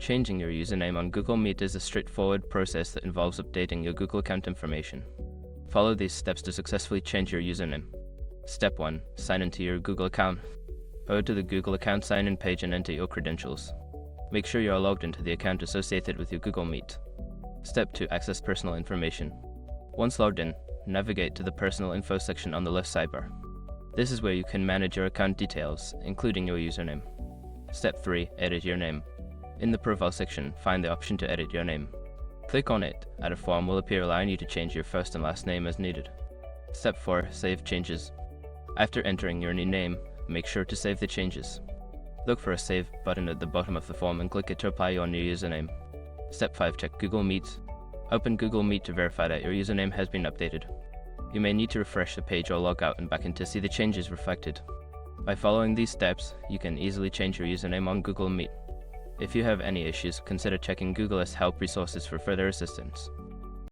Changing your username on Google Meet is a straightforward process that involves updating your Google account information. Follow these steps to successfully change your username. Step 1. Sign into your Google account. Go to the Google account sign-in page and enter your credentials. Make sure you are logged into the account associated with your Google Meet. Step 2. Access personal information. Once logged in, navigate to the personal info section on the left sidebar. This is where you can manage your account details, including your username. Step 3. Edit your name. In the profile section, find the option to edit your name. Click on it, and a form will appear allowing you to change your first and last name as needed. Step 4. Save changes. After entering your new name, make sure to save the changes. Look for a Save button at the bottom of the form and click it to apply your new username. Step 5. Check Google Meet. Open Google Meet to verify that your username has been updated. You may need to refresh the page or log out and back in to see the changes reflected. By following these steps, you can easily change your username on Google Meet. If you have any issues, consider checking Google's help resources for further assistance.